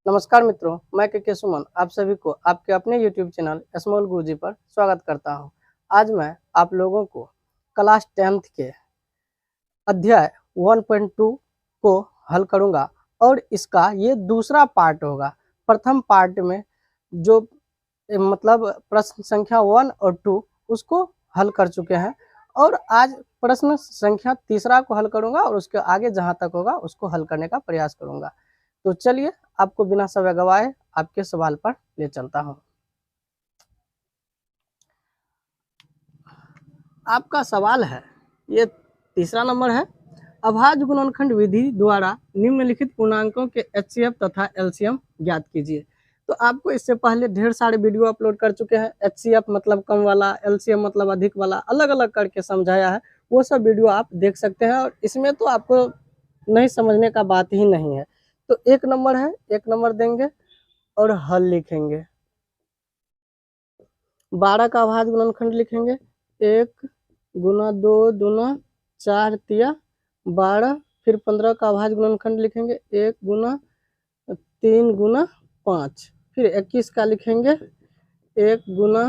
नमस्कार मित्रों, मैं के सुमन आप सभी को आपके अपने YouTube चैनल स्मॉल गुरुजी पर स्वागत करता हूं। आज मैं आप लोगों को क्लास 10th के अध्याय 1.2 को हल करूंगा और इसका ये दूसरा पार्ट होगा। प्रथम पार्ट में जो मतलब प्रश्न संख्या 1 और 2 उसको हल कर चुके हैं और आज प्रश्न संख्या तीसरा को हल करूंगा और उसके आगे जहां तक होगा उसको हल करने का प्रयास करूंगा। तो चलिए आपको बिना समय गवाए आपके सवाल पर ले चलता हूं। आपका सवाल है, ये तीसरा नंबर है, अभाज्य गुणनखंड विधि द्वारा निम्नलिखित पूर्णांकों के HCF तथा LCM ज्ञात कीजिए। तो आपको इससे पहले ढेर सारे वीडियो अपलोड कर चुके हैं। HCF मतलब कम वाला, LCM मतलब अधिक वाला, अलग अलग करके समझाया है। वो सब वीडियो आप देख सकते हैं और इसमें तो आपको नहीं समझने का बात ही नहीं है। तो एक नंबर है, एक नंबर देंगे और हल लिखेंगे। 12 का अभाज्य गुणनखंड लिखेंगे, 1 गुना 2 दूना 4 तिया 12, फिर 15 का अभाज्य गुणनखंड लिखेंगे, 1 गुना 3 गुना 5, फिर 21 का लिखेंगे, 1 गुना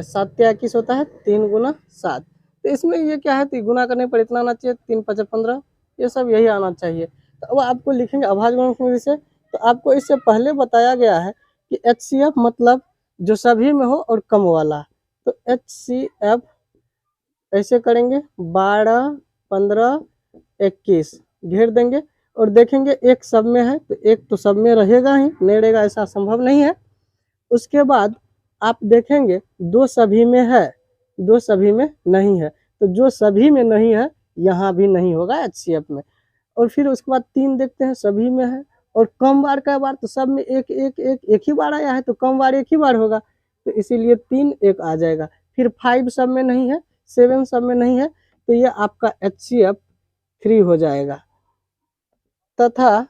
7 तिया 21 होता है, 3 गुना 7। तो इसमें ये क्या है, तो गुना करने पर इतना आना चाहिए, 3 5 15, ये सब यही आना चाहिए। तो अब आपको लिखेंगे अभाज्य गुणनखंड से। तो आपको इससे पहले बताया गया है कि HCF मतलब जो सभी में हो और कम वाला। तो HCF ऐसे करेंगे, 12 15 21 घेर देंगे और देखेंगे एक सब में है तो एक तो सब में रहेगा ही, नहीं रहेगा ऐसा संभव नहीं है। उसके बाद आप देखेंगे दो सभी में है, दो सभी में नहीं है, तो जो सभी में नहीं है यहाँ भी नहीं होगा HCF में। और फिर उसके बाद 3 देखते हैं, सभी में है और कम बार का बार, तो सब में एक एक एक एक ही बार आया है तो कम बार एक ही बार होगा, तो इसीलिए 3 1 आ जाएगा। फिर 5 सब में नहीं है, 7 सब में नहीं है, तो ये आपका HCF 3 हो जाएगा। तथा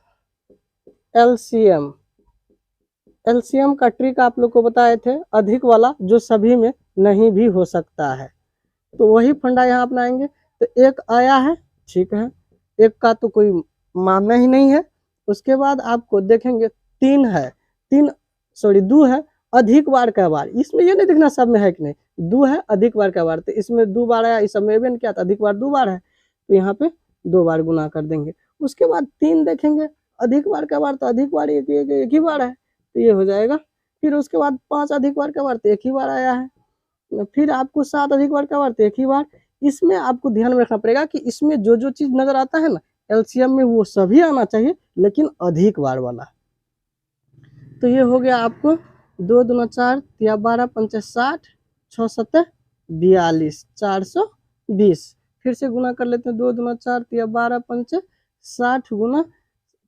LCM का ट्रिक आप लोग को बताए थे, अधिक वाला जो सभी में नहीं भी हो सकता है, तो वही फंडा यहाँ अपनाएंगे। तो 1 आया है, ठीक है, 1 का तो कोई मानना ही नहीं है। उसके बाद आपको देखेंगे 3 है, 2 है, अधिक बार का बार, इसमें ये नहीं देखना सब में है कि नहीं, 2 है अधिक बार का बार, तो इसमें 2 बार आया, इस सब में भी क्या, अधिक बार 2 बार है, तो यहाँ पे 2 बार गुना कर देंगे। उसके बाद 3 देखेंगे, अधिक बार का बार, तो अधिक बार एक ही बार है, तो ये हो जाएगा। फिर उसके बाद 5 अधिक बार का बार, तो एक ही बार आया है। फिर आपको 7 अधिक बार का बार, तो एक ही बार। इसमें आपको ध्यान में रखना पड़ेगा कि इसमें जो जो चीज नजर आता है ना LCM में, वो सभी आना चाहिए लेकिन अधिक बार वाला। तो ये हो गया आपको 2 दूना 4 तिया 12 पंचे 60 6 7 42 420। फिर से गुना कर लेते हैं, 2 दूना 4 तिया 12 पंचे 60 गुना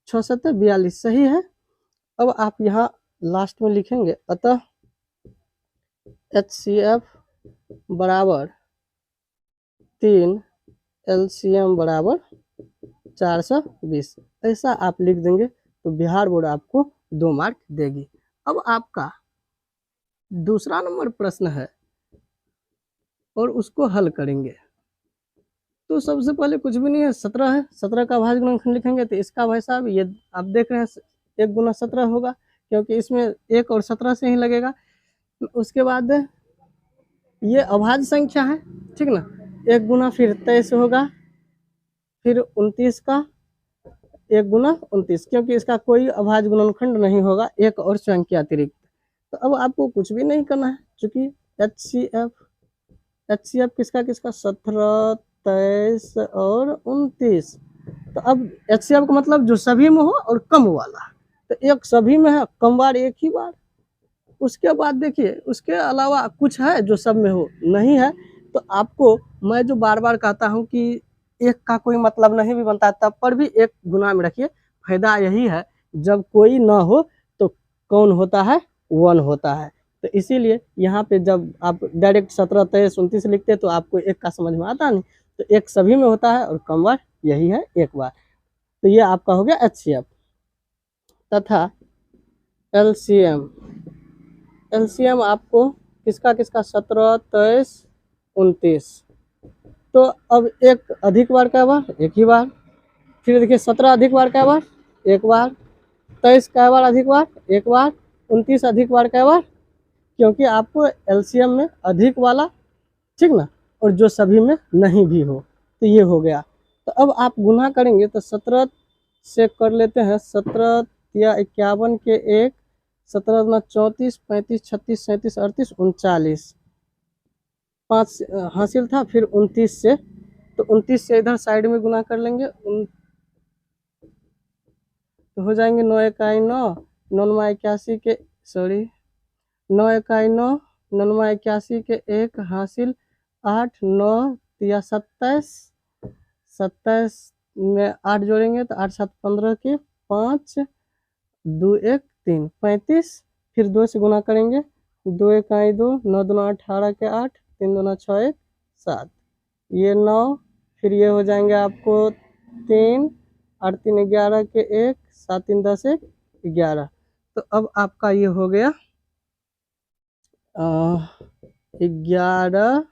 6 7 42, सही है। अब आप यहाँ लास्ट में लिखेंगे, अतः HCF बराबर 3, LCM बराबर 420, ऐसा आप लिख देंगे तो बिहार बोर्ड आपको 2 मार्क देगी। अब आपका दूसरा नंबर प्रश्न है और उसको हल करेंगे। तो सबसे पहले कुछ भी नहीं है, 17 है, 17 का अभाज्य गुणनखंड लिखेंगे, तो इसका भाई साहब ये आप देख रहे हैं 1 गुना 17 होगा, क्योंकि इसमें 1 और 17 से ही लगेगा। उसके बाद ये अभाज्य संख्या है, ठीक ना, 1 गुना फिर 23 होगा, फिर 29 का 1 गुना 29, क्योंकि इसका कोई अभाज्य गुणनखंड नहीं होगा एक और स्वयं के अतिरिक्त। तो अब आपको कुछ भी नहीं करना है, क्योंकि HCF किसका किसका, 17 23 और 29। तो अब HCF का मतलब जो सभी में हो और कम वाला, तो एक सभी में है, कम बार एक ही बार। उसके बाद देखिए उसके अलावा कुछ है जो सब में हो, नहीं है। तो आपको मैं जो बार बार कहता हूँ कि एक का कोई मतलब नहीं भी बनता, तब पर भी एक गुना में रखिए। फायदा यही है, जब कोई ना हो तो कौन होता है, 1 होता है। तो इसीलिए यहाँ पे जब आप डायरेक्ट 17 23 29 लिखते तो आपको एक का समझ में आता नहीं, तो एक सभी में होता है और कम बार यही है, एक बार। तो ये आपका हो गया HCF। तथा LCM आपको किसका किसका, 17 23 29। तो अब एक अधिक बार का बार, एक ही बार। फिर देखिए 17 अधिक बार का बार, एक बार। 27 कै बार अधिक बार, एक बार। 29 अधिक बार कै बार, क्योंकि आपको एलसीएम में अधिक वाला, ठीक ना, और जो सभी में नहीं भी हो, तो ये हो गया। तो अब आप गुना करेंगे तो 17 से कर लेते हैं, 17 या 51 के एक, 17 गुना 34, 35, 36, 37, 38, 39, 5 हासिल था, फिर 29 से, तो 29 से इधर साइड में गुना कर लेंगे, तो हो जाएंगे 9 इकाई 9, 9 81 के, सॉरी 9 इकाई 9, 9 81 के एक हासिल 8, 9 या 27, 27 में 8 जोड़ेंगे तो 8 7 15 के 5, 2 1 3, 35, फिर 2 से गुना करेंगे, 2 इकाई 2, 9 दूना 18 के 8, 3 दूना 6 1 7, ये 9, फिर ये हो जाएंगे आपको 3, 8 3 11 के 1, 7 3 10 1 11। तो अब आपका ये हो गया 11,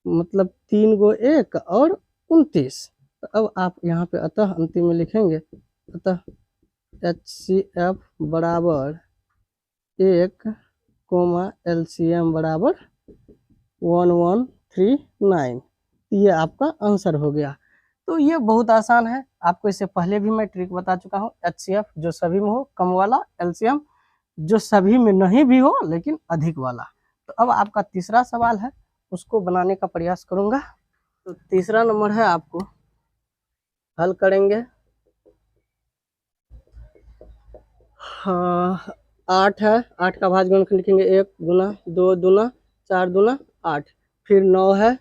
मतलब 3 गो 1 और 29। तो अब आप यहाँ पे अतः अंतिम में लिखेंगे, अतः HCF बराबर 1, LCM बराबर 1139। ये आपका आंसर हो गया। तो ये बहुत आसान है, आपको इससे पहले भी मैं ट्रिक बता चुका हूँ। HCF जो सभी में हो कम वाला, LCM जो सभी में नहीं भी हो लेकिन अधिक वाला। तो अब आपका तीसरा सवाल है, उसको बनाने का प्रयास करूंगा। तो तीसरा नंबर है, आपको हल करेंगे। हाँ, 8 है, 8 का भाज्य गुणनखंड लिखेंगे 1 गुना 2 दूना 4 दूना 8, फिर 9 है,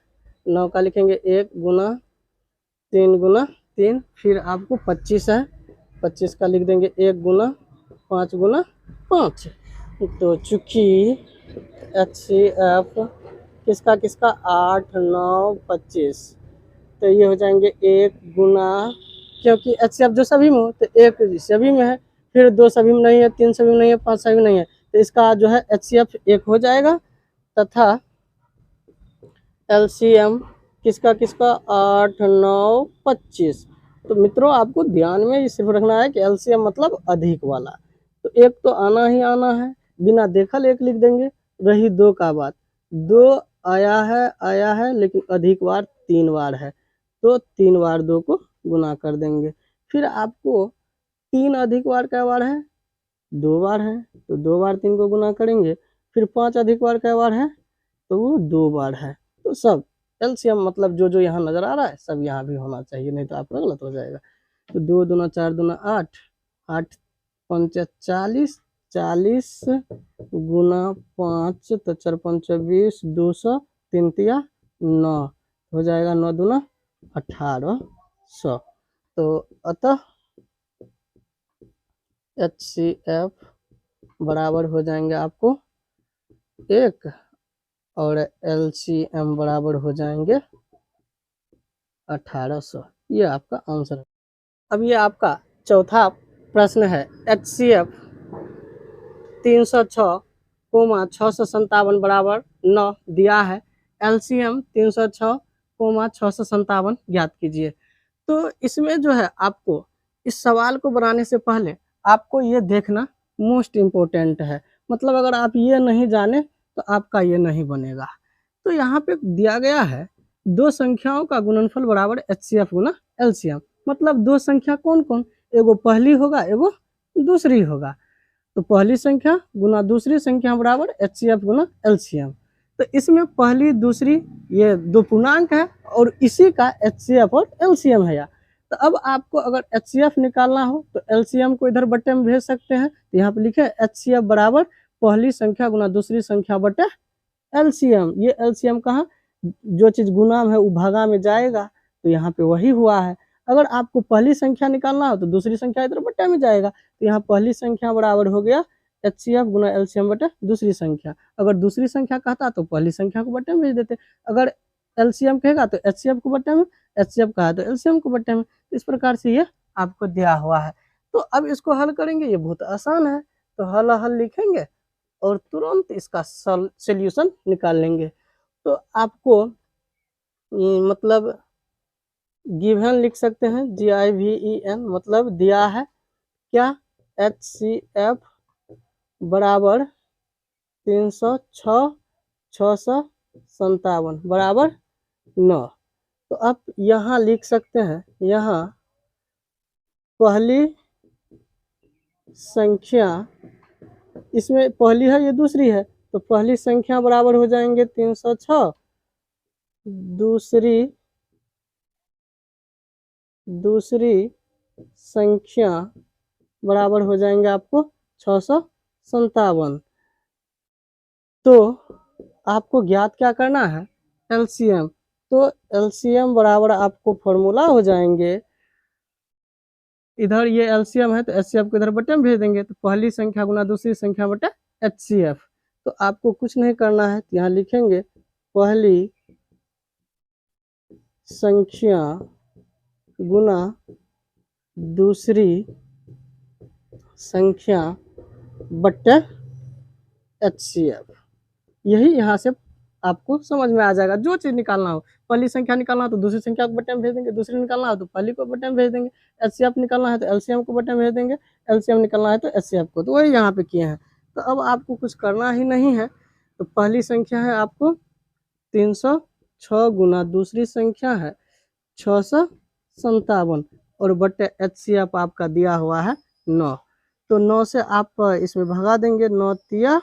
9 का लिखेंगे 1 गुना 3 गुना 3, फिर आपको 25 है, 25 का लिख देंगे 1 गुना 5 गुना 5। तो चूंकि HCF किसका किसका 8 9 25, तो ये हो जाएंगे 1 गुना, क्योंकि HCF जो सभी में हो तो 1 सभी में है, फिर 2 सभी में नहीं है, 3 सभी में नहीं है, 5 सभी में नहीं है, तो इसका जो है HCF 1 हो जाएगा, तथा LCM किसका किसका 8 9 25। तो मित्रों आपको ध्यान में सिर्फ रखना है कि LCM मतलब अधिक वाला, तो 1 तो आना ही आना है, बिना देखल 1 लिख देंगे। रही 2 का बात, 2 आया है लेकिन अधिक बार 3 बार है, तो 3 बार 2 को गुना कर देंगे। फिर आपको 3 अधिक बार क्या बार है, 2 बार है, तो 2 बार 3 को गुना करेंगे। फिर 5 अधिक बार क्या बार है, तो वो 2 बार है। तो सब LCM मतलब जो जो यहाँ नजर आ रहा है सब यहाँ भी होना चाहिए, नहीं तो आपका गलत हो जाएगा। तो 2 दूना 4 दूना 8, 8 5 40, 40 गुना 5, तो 4 5 20, 200, 3 तिया 9, हो जाएगा 9 दूना 1800। तो अतः HCF बराबर हो जाएंगे आपको 1 और LCM बराबर हो जाएंगे 1800। ये आपका आंसर है। अब ये आपका चौथा प्रश्न है, HCF 306,657 बराबर 9 दिया है, LCM 306,657 ज्ञात कीजिए। तो इसमें जो है आपको इस सवाल को बनाने से पहले आपको ये देखना मोस्ट इम्पोर्टेंट है, मतलब अगर आप ये नहीं जाने तो आपका ये नहीं बनेगा। तो यहाँ पे दिया गया है 2 संख्याओं का गुणनफल बराबर HCF गुना LCM, मतलब 2 संख्या कौन कौन, एगो पहली होगा एगो दूसरी होगा, तो पहली संख्या गुना दूसरी संख्या बराबर HCF गुना LCM। तो इसमें पहली दूसरी ये 2 पूर्णांक है और इसी का HCF और LCM है। तो अब आपको अगर HCF निकालना हो तो LCM को इधर बट्टे में भेज सकते हैं, तो यहाँ पे लिखे HCF बराबर पहली संख्या गुना दूसरी संख्या बटे LCM। ये LCM कहाँ, जो चीज गुना में है वो भागा में जाएगा, तो यहाँ पे वही हुआ है। अगर आपको पहली संख्या निकालना हो तो दूसरी संख्या इधर बट्टे में जाएगा, तो यहाँ पहली संख्या बराबर हो गया HCF गुना LCM बटे दूसरी संख्या। अगर दूसरी संख्या कहता तो पहली संख्या को बट्टे में भेज देते, अगर LCM कहेगा तो HCF को बट्टे में, HCF कहा तो LCM को बट्टे में। इस प्रकार से ये आपको दिया हुआ है। तो अब इसको हल करेंगे, ये बहुत आसान है, तो हल लिखेंगे और तुरंत इसका सोल्यूशन निकाल लेंगे। तो आपको मतलब गिवन लिख सकते हैं, GIVEN, मतलब दिया है क्या, HCF बराबर 306 657 बराबर 9। तो आप यहाँ लिख सकते हैं, यहाँ पहली संख्या, इसमें पहली है ये दूसरी है, तो पहली संख्या बराबर हो जाएंगे 306, दूसरी संख्या बराबर हो जाएंगे आपको 657। तो आपको ज्ञात क्या करना है, एलसीएम। तो एलसीएम बराबर आपको फॉर्मूला हो जाएंगे, इधर ये एलसीएम है तो एचसीएफ को इधर बटे में भेज देंगे, तो पहली संख्या गुना दूसरी संख्या बटे एचसीएफ। तो आपको कुछ नहीं करना है, तो यहाँ लिखेंगे पहली संख्या गुना दूसरी संख्या बटे एचसीएफ। यही यहाँ से आपको समझ में आ जाएगा। जो चीज़ निकालना हो, पहली संख्या निकालना हो तो दूसरी संख्या को बटे में भेज देंगे, दूसरी निकालना हो तो पहली को बटे में भेज देंगे, एचसीएफ निकालना है तो एलसीएम को बटे में भेज देंगे, एलसीएम निकालना है तो एचसीएफ को। तो वही यहाँ पे किए हैं। तो अब आपको कुछ करना ही नहीं है। तो पहली संख्या है आपको 306 गुना दूसरी संख्या है 657 और बटे एचसीएफ आपका दिया हुआ है 9। तो 9 से आप इसमें भगा देंगे, 9 तिया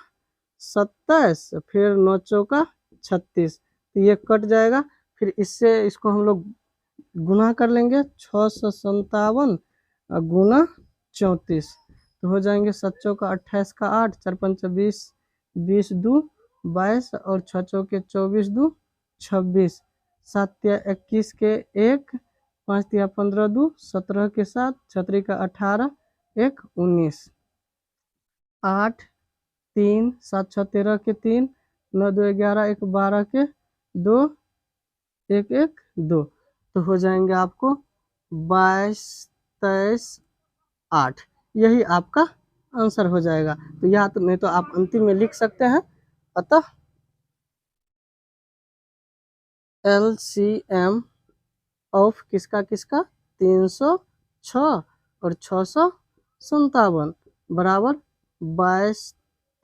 27, फिर 9 चौका 36, तो ये कट जाएगा। फिर इससे इसको हम लोग गुना कर लेंगे, 657 गुना 34, तो हो जाएंगे 7 चौका 28 का 8, 4 पंच 20, 20 2 22 और 6 चौके 24 2 26, 7 तिया 21 के 1, 5 तिया 15 2 17 के 7, 6 का 18, 1 19, 8 3 7 6 13 के 3, 9 2 11, 1 12 के 2, 1 1 2, तो हो जाएंगे आपको 22 23 8। यही आपका आंसर हो जाएगा। तो या तो नहीं तो आप अंतिम में लिख सकते हैं। अतः LCM ऑफ किसका 306 और 657 बराबर 22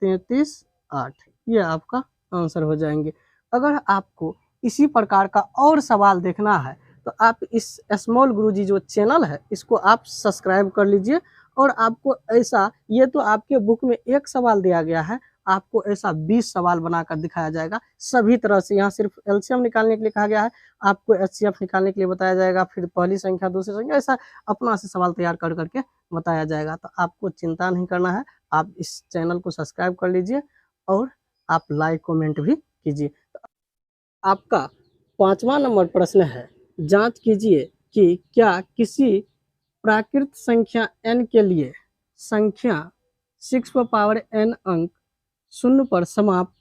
33 8। ये आपका आंसर हो जाएंगे। अगर आपको इसी प्रकार का और सवाल देखना है तो आप इस स्मॉल गुरुजी जो चैनल है इसको आप सब्सक्राइब कर लीजिए। और आपको ऐसा, ये तो आपके बुक में एक सवाल दिया गया है, आपको ऐसा 20 सवाल बनाकर दिखाया जाएगा सभी तरह से। यहाँ सिर्फ एलसीएम निकालने के लिए कहा गया है, आपको एचसीएफ निकालने के लिए बताया जाएगा, फिर पहली संख्या दूसरी संख्या, ऐसा अपना से सवाल तैयार कर करके बताया जाएगा। तो आपको चिंता नहीं करना है, आप इस चैनल को सब्सक्राइब कर लीजिए और आप लाइक कमेंट भी कीजिए। आपका 5वां नंबर प्रश्न है, जांच कीजिए कि क्या किसी प्राकृत संख्या n के लिए संख्या 6n अंक 0 पर समाप्त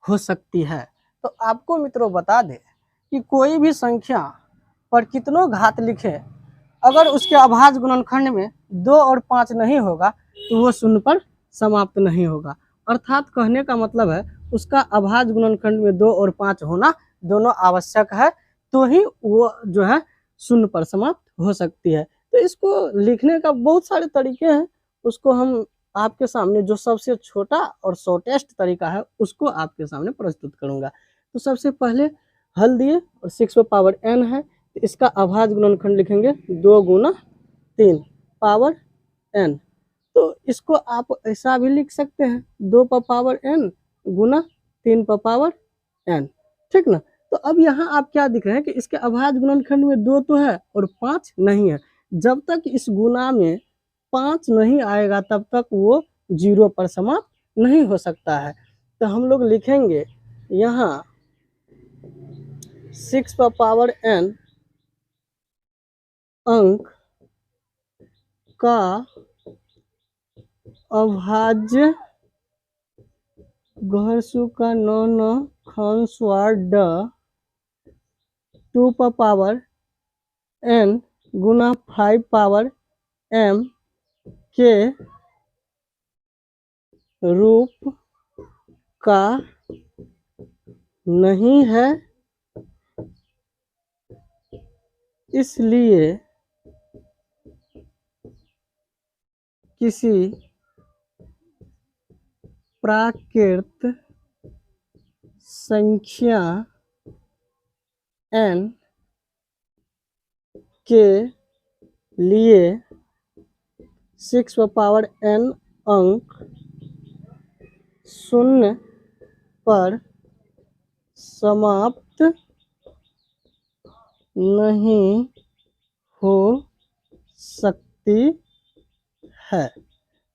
हो सकती है। तो आपको मित्रों बता दें कि कोई भी संख्या पर कितनों घात लिखे, अगर उसके अभाज्य गुणनखंड में 2 और 5 नहीं होगा तो वो 0 पर समाप्त नहीं होगा। अर्थात कहने का मतलब है उसका अभाज्य गुणनखंड में 2 और 5 होना दोनों आवश्यक है, तो ही वो जो है 0 पर समाप्त हो सकती है। तो इसको लिखने का बहुत सारे तरीके हैं, उसको हम आपके सामने जो सबसे छोटा और शॉर्टेस्ट तरीका है उसको आपके सामने प्रस्तुत करूंगा। तो सबसे पहले हल दिए और 6 पावर n है, तो इसका अभाज्य गुणनखंड लिखेंगे 2 गुना 3 पावर n। तो इसको आप ऐसा भी लिख सकते हैं 2 पर पावर n गुना 3 पर पावर n, ठीक ना। तो अब यहाँ आप क्या दिख रहे हैं कि इसके अभाज्य गुणनखंड में 2 तो है और 5 नहीं है। जब तक इस गुना में 5 नहीं आएगा तब तक वो 0 पर समाप्त नहीं हो सकता है। तो हम लोग लिखेंगे यहाँ 6 पर पावर n अंक का अभाज्य घरसू का 9 खन स्वर ड 2 पर पावर n गुना 5 पावर m के रूप का नहीं है, इसलिए किसी प्राकृत संख्या n के लिए 6n अंक शून्य पर समाप्त नहीं हो सकती है।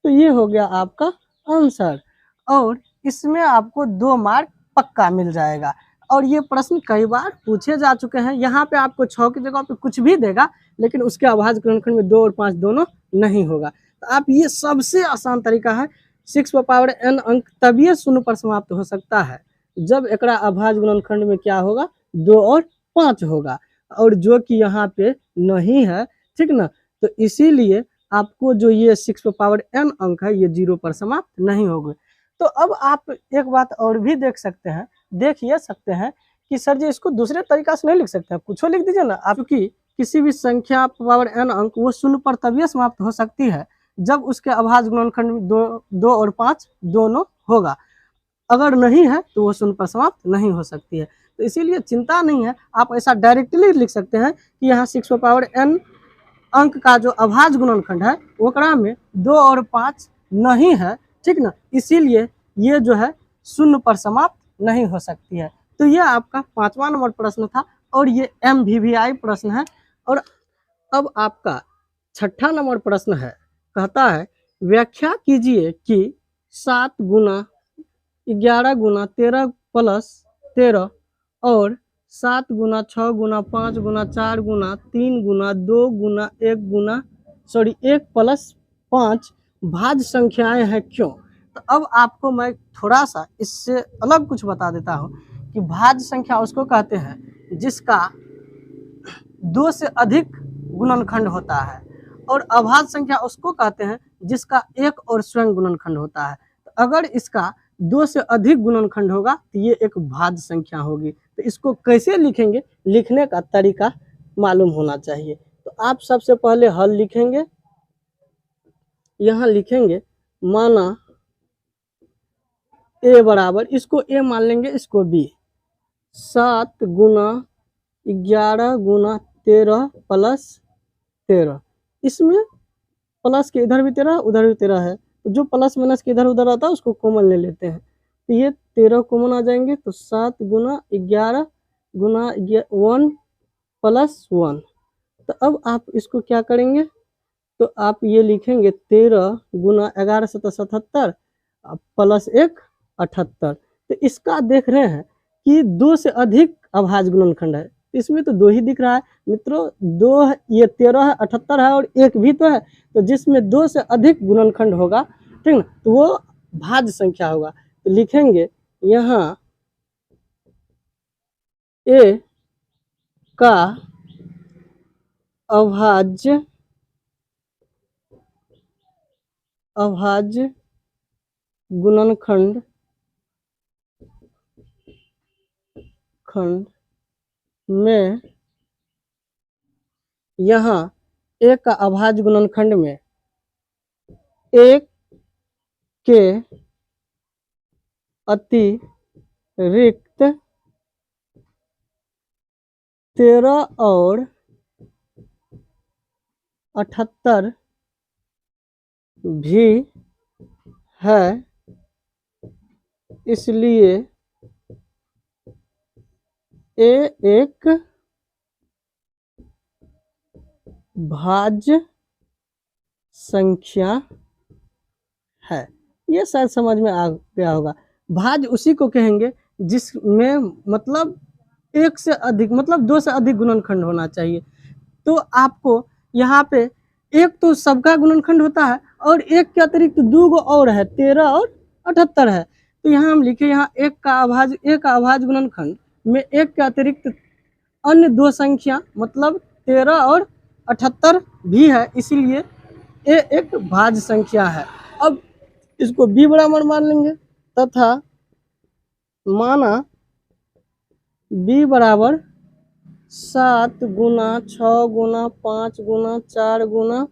तो ये हो गया आपका आंसर, और इसमें आपको 2 मार्क पक्का मिल जाएगा। और ये प्रश्न कई बार पूछे जा चुके हैं। यहाँ पे आपको 6 की जगह पे कुछ भी देगा, लेकिन उसके अभाज्य गुणनखंड में 2 और 5 दोनों नहीं होगा। तो आप ये सबसे आसान तरीका है, 6n अंक तभी शून्य पर समाप्त हो सकता है जब एकरा अभाज्य गुणनखंड में क्या होगा, 2 और 5 होगा, और जो कि यहाँ पे नहीं है, ठीक ना। तो इसीलिए आपको जो ये 6n अंक है ये 0 पर समाप्त नहीं होंगे। तो अब आप एक बात और भी देख ये सकते हैं कि सर जी इसको दूसरे तरीका से नहीं लिख सकते हैं, कुछ लिख दीजिए ना आप, क्योंकि किसी भी संख्या पावर n अंक वो शून्य पर तभी समाप्त हो सकती है जब उसके अभाज्य गुणनखंड में 2 और 5 दोनों होगा। अगर नहीं है तो वो शून्य पर समाप्त नहीं हो सकती है। तो इसीलिए चिंता नहीं है, आप ऐसा डायरेक्टली लिख सकते हैं कि यहाँ 6n अंक का जो अभाज्य गुणनखंड है ओकरा में 2 और 5 नहीं है, ठीक ना। इसीलिए ये जो है शून्य पर समाप्त नहीं हो सकती है। तो ये आपका 5वां नंबर प्रश्न था, और ये MVVI प्रश्न है। और अब आपका 6ठा नंबर प्रश्न है, कहता है व्याख्या कीजिए कि 7 गुना 11 गुना 13 प्लस 13 और 7 गुना 6 गुना 5 गुना 4 गुना 3 गुना 2 गुना 1 प्लस 5 भाज्य संख्याएं हैं क्यों। तो अब आपको मैं थोड़ा सा इससे अलग कुछ बता देता हूँ कि भाज्य संख्या उसको कहते हैं जिसका 2 से अधिक गुणनखंड होता है, और अभाज्य संख्या उसको कहते हैं जिसका 1 और स्वयं गुणनखंड होता है। तो अगर इसका 2 से अधिक गुणनखंड होगा तो ये एक भाज्य संख्या होगी। तो इसको कैसे लिखेंगे, लिखने का तरीका मालूम होना चाहिए। तो आप सबसे पहले हल लिखेंगे, यहाँ लिखेंगे माना a बराबर, इसको a मान लेंगे, इसको b, 7 गुना 11 गुना 13 प्लस 13। इसमें प्लस के इधर भी 13 उधर भी 13 है, तो जो प्लस माइनस के इधर उधर आता है उसको कॉमन ले लेते हैं। तो ये 13 कॉमन आ जाएंगे, तो 7 गुना 11 गुना 1 प्लस 1। तो अब आप इसको क्या करेंगे, तो आप ये लिखेंगे 13 गुना 11 7 77 प्लस 1 78। तो इसका देख रहे हैं कि 2 से अधिक अभाज्य गुणनखंड है, इसमें तो 2 ही दिख रहा है मित्रों, 2 ये 13 है 78 है और 1 भी तो है। तो जिसमें 2 से अधिक गुणनखंड होगा, ठीक ना, तो वो भाज्य संख्या होगा। तो लिखेंगे यहाँ a का अभाज्य गुणनखंड में, यहाँ a का अभाज्य गुणनखंड में 1 के अतिरिक्त 13 और 78 भी है, इसलिए a एक भाज्य संख्या है। ये शायद समझ में आ गया होगा। भाज्य उसी को कहेंगे जिसमें मतलब 1 से अधिक मतलब 2 से अधिक गुणनखंड होना चाहिए। तो आपको यहाँ पे एक तो सबका गुणनखंड होता है और एक के अतिरिक्त 2 गो और है, 13 और 78 है। तो यहाँ हम लिखे यहाँ एक का अभाज्य गुणनखंड में 1 के अतिरिक्त अन्य 2 संख्या मतलब 13 और 78 भी है, इसीलिए ये एक भाज्य संख्या है। अब इसको b बराबर मान लेंगे तथा माना b बराबर 7 गुना 6 गुना 5 गुना 4 गुना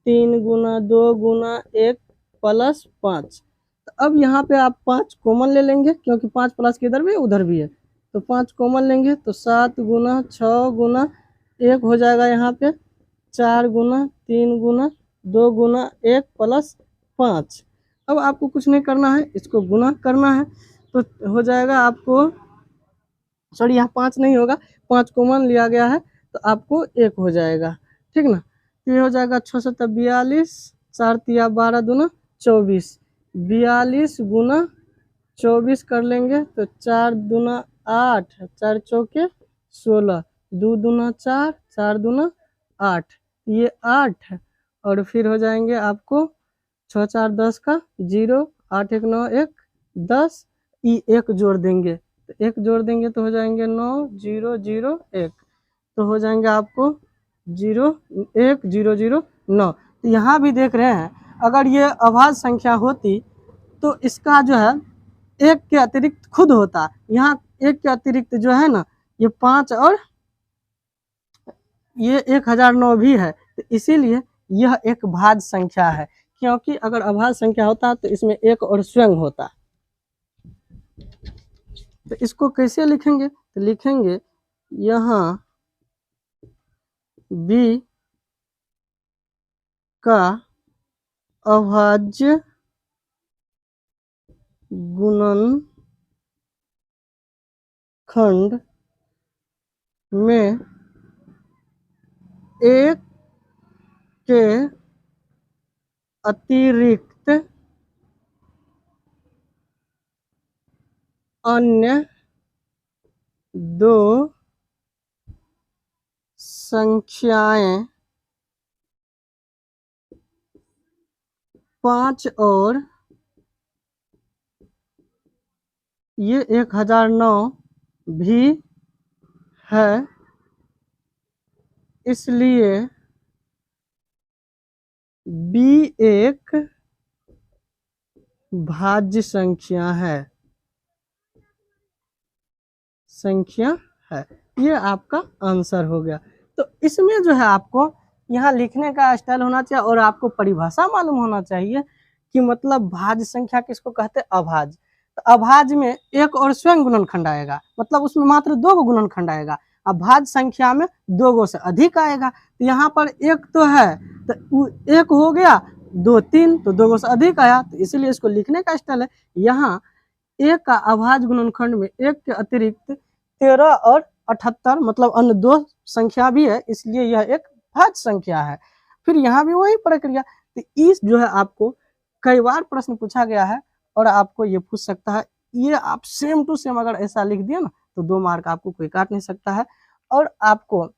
3 गुना 2 गुना 1 प्लस 5। तो अब यहाँ पे आप 5 कॉमन ले लेंगे, क्योंकि 5 प्लस के इधर भी है उधर भी है, तो 5 कॉमन लेंगे तो 7 गुना 6 गुना 1 हो जाएगा यहाँ पे 4 गुना 3 गुना 2 गुना 1 प्लस 5। अब आपको कुछ नहीं करना है, इसको गुना करना है, तो हो जाएगा आपको, सॉरी यहाँ 5 नहीं होगा, 5 कॉमन लिया गया है तो आपको 1 हो जाएगा, ठीक ना। तो ये हो जाएगा 6 7 42, 4 3 12 दूना 24, 42 गुना 24 कर लेंगे तो 4 दूना 8, 4 चौके 16, 2 दूना 4, 4 दूना 8, ये 8 और फिर हो जाएंगे आपको 6 4 10 का 0, 8 1 9 1 10, ये 1 जोड़ देंगे, तो 1 जोड़ देंगे तो हो जाएंगे 9 0 0 1, तो हो जाएंगे आपको 0 1 0 0 9। तो यहाँ भी देख रहे हैं, अगर ये अभाज्य संख्या होती तो इसका जो है 1 के अतिरिक्त खुद होता, यहाँ 1 के अतिरिक्त जो है ना ये 5 और ये 1009 भी है, तो इसीलिए यह एक भाज्य संख्या है, क्योंकि अगर अभाज्य संख्या होता तो इसमें 1 और स्वयं होता। तो इसको कैसे लिखेंगे, तो लिखेंगे यहाँ b का अभाज्य गुणनखंड में 1 के अतिरिक्त अन्य 2 संख्याएं 5 और ये 1009 भी है, इसलिए b एक भाज्य संख्या है, ये आपका आंसर हो गया। तो इसमें जो है आपको यहाँ लिखने का स्टाइल होना चाहिए और आपको परिभाषा मालूम होना चाहिए कि मतलब भाज्य संख्या किसको कहते हैं, अभाज्य। तो अभाज्य में 1 और स्वयं गुणनखंड आएगा, मतलब उसमें मात्र 2 गो गुणनखंड आएगा, अब भाज्य संख्या में 2 गो से अधिक आएगा। तो यहाँ पर 1 तो है तो 1 हो गया, 2 3 तो 2 गो से अधिक आया, तो इसीलिए इसको लिखने का स्टाइल है यहाँ 1 का अभाज्य गुणनखंड में 1 के अतिरिक्त 13 और 78 मतलब अन्य 2 संख्या भी है, इसलिए यह एक भाज्य संख्या है। फिर यहाँ भी वही प्रक्रिया, तो इस जो है आपको कई बार प्रश्न पूछा गया है और आपको ये पूछ सकता है, ये आप सेम टू सेम अगर ऐसा लिख दिया ना तो 2 मार्क आपको कोई काट नहीं सकता है। और आपको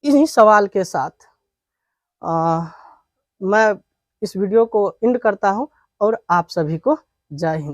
इन्हीं सवाल के साथ मैं इस वीडियो को एंड करता हूँ और आप सभी को जय हिंद।